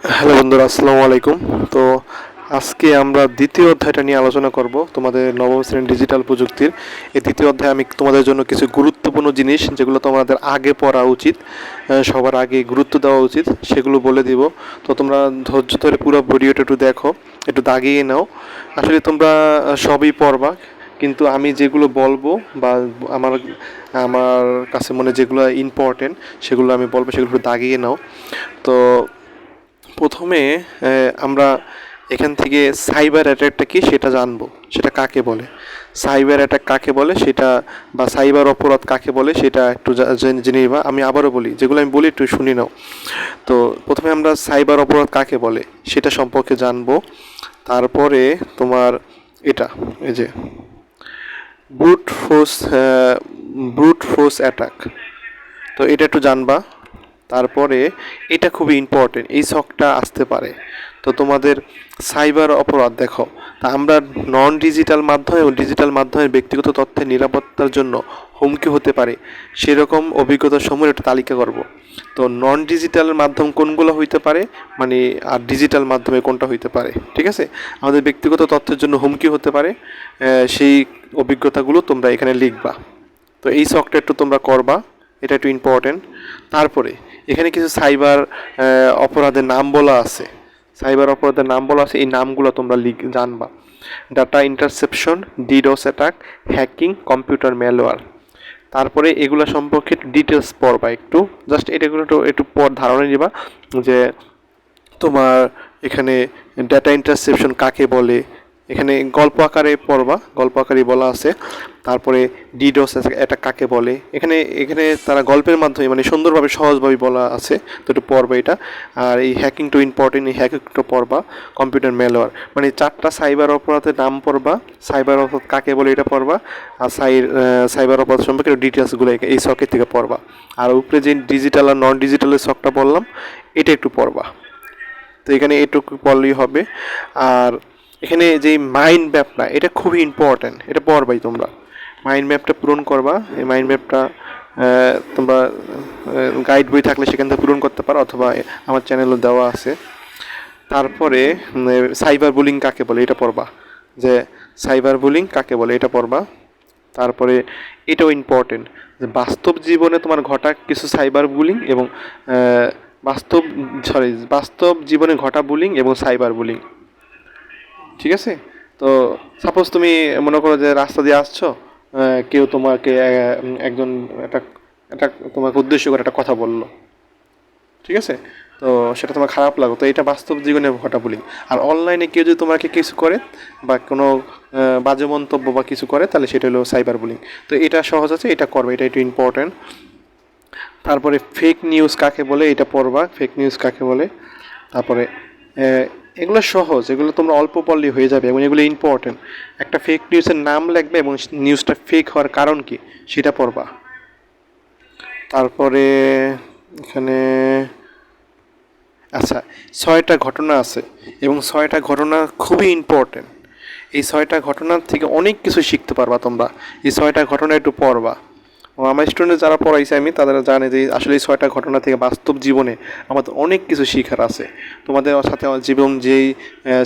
Hello বন্ধুরা, আসসালামু আলাইকুম। তো আজকে আমরা দ্বিতীয় অধ্যায়টা নিয়ে আলোচনা করব, তোমাদের নবম শ্রেণীর ডিজিটাল প্রযুক্তির। এই দ্বিতীয় অধ্যায়ে আমি তোমাদের জন্য কিছু গুরুত্বপূর্ণ জিনিস যেগুলো তোমাদের আগে পড়া উচিত, সবার আগে গুরুত্ব দেওয়া উচিত, সেগুলো বলে দিব। তো তোমরা ধৈর্য ধরে পুরো ভিডিওটা একটু দেখো, একটু দাগিয়ে নাও। আসলে তোমরা সবই পড়বা, কিন্তু আমি যেগুলো বলবো বা আমার আমার কাছে মনে যেগুলো ইম্পর্টেন্ট সেগুলো আমি বলবো, সেগুলো একটু দাগিয়ে নাও। তো প্রথমে আমরা এখান থেকে সাইবার অ্যাটাকটা কি সেটা জানবো, সেটা কাকে বলে, সাইবার অ্যাটাক কাকে বলে সেটা, বা সাইবার অপরাধ কাকে বলে সেটা একটু জেনে নিবা। আমি আবারও বলি, যেগুলো আমি বলি একটু শুনি নাও। তো প্রথমে আমরা সাইবার অপরাধ কাকে বলে সেটা সম্পর্কে জানবো। তারপরে তোমার এটা, এই যে brute force, brute force attack, তো এটা একটু জানবা। তারপরে এটা খুবই ইম্পর্টেন্ট, এই শখটা আসতে পারে। তো তোমাদের সাইবার অপরাধ দেখো, তা আমরা নন ডিজিটাল মাধ্যমে ও ডিজিটাল মাধ্যমে ব্যক্তিগত তথ্যের নিরাপত্তার জন্য হুমকি হতে পারে সেরকম অভিজ্ঞতার সমূহের একটা তালিকা করব। তো নন ডিজিটাল মাধ্যম কোনগুলো হইতে পারে, মানে আর ডিজিটাল মাধ্যমে কোনটা হইতে পারে, ঠিক আছে? আমাদের ব্যক্তিগত তথ্যের জন্য হুমকি হতে পারে, সেই অভিজ্ঞতাগুলো তোমরা এখানে লিখবা। তো এই শখটা একটু তোমরা করবা, এটা একটু ইম্পর্টেন্ট। তারপরে এখানে কিছু সাইবার অপরাধের নাম বলা আছে, সাইবার অপরাধের নাম বলা আছে, এই নামগুলো তোমরা জানবা। Data interception, DDoS attack, hacking, computer malware. তারপরে এগুলো সম্পর্কে ডিটেলস পড়বা, একটু জাস্ট এটাগুলো একটু পর ধারণা নিবা যে তোমার এখানে ডেটা ইন্টারসেপশন কাকে বলে, এখানে গল্প আকারে পড়বা, গল্প আকারে বলা আছে। তারপরে ডিডোস এটা কাকে বলে, এখানে এখানে তারা গল্পের মাধ্যমে মানে সুন্দরভাবে সহজভাবে বলা আছে, তো একটু পড়বা এটা। আর এই হ্যাকিং টু ইম্পর্টেন্ট, এই হ্যাকিংটা পড়বা। কম্পিউটার ম্যালওয়্যার, মানে চারটা সাইবার অপরাধের নাম পড়বা, সাইবার অপরাধ কাকে বলে এটা পড়বা, আর সাইবার অপরাধ সম্পর্কে ডিটেলসগুলো এই শখের থেকে পড়বা। আর উপরে যে ডিজিটাল আর নন ডিজিটালের শখটা বললাম, এটা একটু পড়বা। তো এখানে এটুকু পড়লেই হবে। আর এখানে যে মাইন্ড ম্যাপটা, এটা খুবই ইম্পর্ট্যান্ট, এটা পড়বাই তোমরা। মাইন্ড ম্যাপটা পূরণ করবা। এই মাইন্ড ম্যাপটা তোমরা গাইড বই থাকলে সেখান থেকে পূরণ করতে পারো, অথবা আমার চ্যানেলও দেওয়া আছে। তারপরে সাইবার বুলিং কাকে বলে এটা পড়বা, যে সাইবার বুলিং কাকে বলে এটা পড়বা। তারপরে এটাও ইম্পর্টেন্ট, যে বাস্তব জীবনে তোমার ঘটা কিছু সাইবার বুলিং এবং বাস্তব বাস্তব জীবনে ঘটা বুলিং এবং সাইবার বুলিং, ঠিক আছে? তো সাপোজ তুমি মনে করো যে রাস্তা দিয়ে আসছো, কেউ তোমাকে একজন একটা একটা তোমাকে উদ্দেশ্য করে একটা কথা বললো, ঠিক আছে? তো সেটা তোমার খারাপ লাগো, তো এটা বাস্তব জীবনে ঘটা বুলিং। আর অনলাইনে কেউ যদি তোমাকে কিছু করে বা কোনো বাজে মন্তব্য বা কিছু করে, তাহলে সেটা হলো সাইবার বুলিং। তো এটা সহজ আছে, এটা করবে, এটা একটু ইম্পর্টেন্ট। তারপরে ফেক নিউজ কাকে বলে এটা পড়বা, ফেক নিউজ কাকে বলে। তারপরে এগুলো সহজ, এগুলো তোমরা অল্প পড়লেই হয়ে যাবে এবং এগুলো ইম্পর্টেন্ট। একটা ফেক নিউজের নাম লিখবে এবং নিউজটা ফেক হওয়ার কারণ কি সেটা পড়বা। তারপরে এখানে আচ্ছা, 6টা ঘটনা আছে এবং 6টা ঘটনা খুবই ইম্পর্টেন্ট। এই 6টা ঘটনার থেকে অনেক কিছু শিখতে পারবা তোমরা, এই 6টা ঘটনা একটু পড়বা। ও আমার স্টুডেন্ট যারা পড়াইছে আমি, তারা জানে যে আসলে এই 6টা ঘটনা থেকে বাস্তব জীবনে আমাদের অনেক কিছু শেখার আছে। তোমাদের সাথে জীবন যেই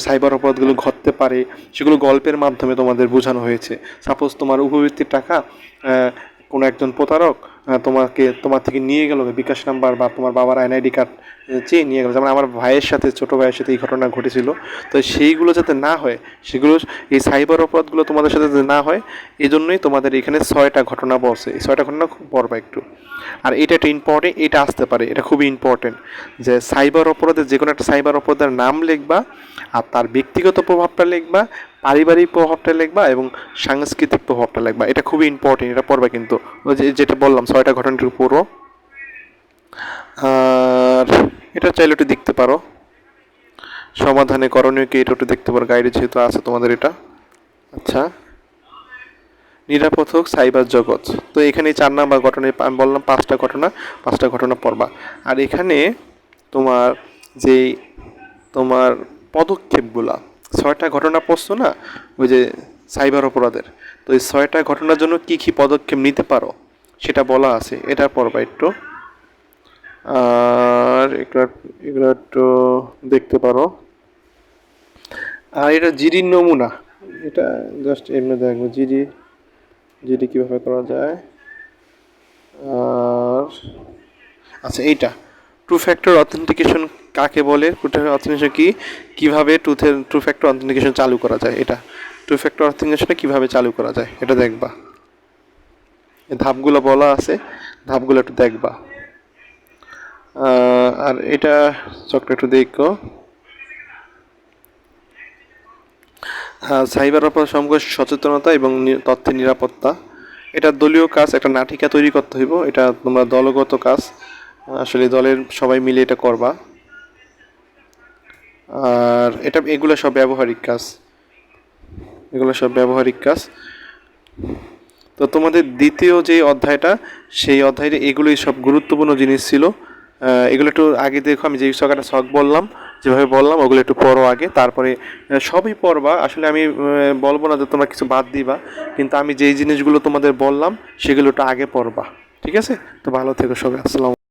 সাইবার অপরাধগুলো ঘটতে পারে সেগুলো গল্পের মাধ্যমে তোমাদের বোঝানো হয়েছে। সাপোজ তোমার উপবৃত্তির টাকা কোনো একজন প্রতারক তোমার থেকে নিয়ে গেল বিকাশ নাম্বার বা তোমার বাবার এনআইডি কার্ড চেয়ে নিয়ে গেল, যেমন আমার ভাইয়ের সাথে, ছোটো ভাইয়ের সাথে এই ঘটনা ঘটেছিল। তো সেইগুলো যাতে না হয়, সেগুলো এই সাইবার অপরাধগুলো তোমাদের সাথে যাতে না হয়, এই জন্যই তোমাদের এখানে 6টা ঘটনা বলছে। এই 6টা ঘটনা খুব পড়বা একটু। আর এটা একটা ইম্পর্টেন্ট, এটা আসতে পারে, এটা খুবই ইম্পর্টেন্ট, যে সাইবার অপরাধের যে কোনো একটা সাইবার অপরাধের নাম লিখবা, আর তার ব্যক্তিগত প্রভাবটা লিখবা, পারিবারিক প্রভাবটা লিখবা এবং সাংস্কৃতিক প্রভাবটা লিখবা। এটা খুবই ইম্পর্টেন্ট, এটা পড়বা কিন্তু। ওই যেটা বললাম 6টা ঘটনাটির পড়ো। আর এটা চাইলে একটু দেখতে পারো, সমাধানে করণীয় কি, এটা একটু দেখতে পারো, গাইডে যেহেতু আছে তোমাদের এটা। আচ্ছা, নিরাপদ হোক সাইবার জগৎ। তো এখানে 4 নাম্বার ঘটনায় আমি বললাম 5টা ঘটনা, 5টা ঘটনা পড়বা। আর এখানে তোমার যেই তোমার পদক্ষেপগুলা, 6টা ঘটনা পড়ছো না ওই যে সাইবার অপরাধের, তো এই 6টা ঘটনার জন্য কী কী পদক্ষেপ নিতে পারো সেটা বলা আছে, এটা পড়বা একটু। আর এগুলো এগুলো একটু দেখতে পারো। আর এটা জিডির নমুনা, এটা জাস্ট এমনি দেখবো জিডি জিডি কীভাবে করা যায়। আর আচ্ছা এইটা টু ফ্যাক্টর অথেন্টিকেশন কাকে বলে, টু ফ্যাক্টর অথেন্টিকেশন কি, কীভাবে টু ফ্যাক্টর অথেন্টিকেশন চালু করা যায়, এটা টু ফ্যাক্টর অথেন্টিকেশনটা কীভাবে চালু করা যায় এটা দেখবা। এই ধাপগুলো বলা আছে, ধাপগুলো একটু দেখবা। আর এটা চকটা একটু দেখো। সাইবার অপরাধ সম্পর্কে সচেতনতা এবং তথ্যের নিরাপত্তা, এটা দলীয় কাজ, একটা নাটিকা তৈরি করতে হইব, এটা তোমরা দলগত কাজ, আসলে দলের সবাই মিলে এটা করবা। আর এটা এগুলো সব ব্যবহারিক কাজ, এগুলো সব ব্যবহারিক কাজ। তো তোমাদের দ্বিতীয় যে অধ্যায়টা, সেই অধ্যায়ে এগুলোই সব গুরুত্বপূর্ণ জিনিস ছিল। এগুলো একটু আগে দেখো, আমি যেই ছকটা ছক বললাম, যেভাবে বললাম ওগুলো একটু পড়ো আগে, তারপরে সবই পড়বা। আসলে আমি বলবো না যে তোমরা কিছু বাদ দিবা, কিন্তু আমি যেই জিনিসগুলো তোমাদের বললাম সেগুলো একটু আগে পড়বা, ঠিক আছে? তো ভালো থেকো সবাই, আসসালাম।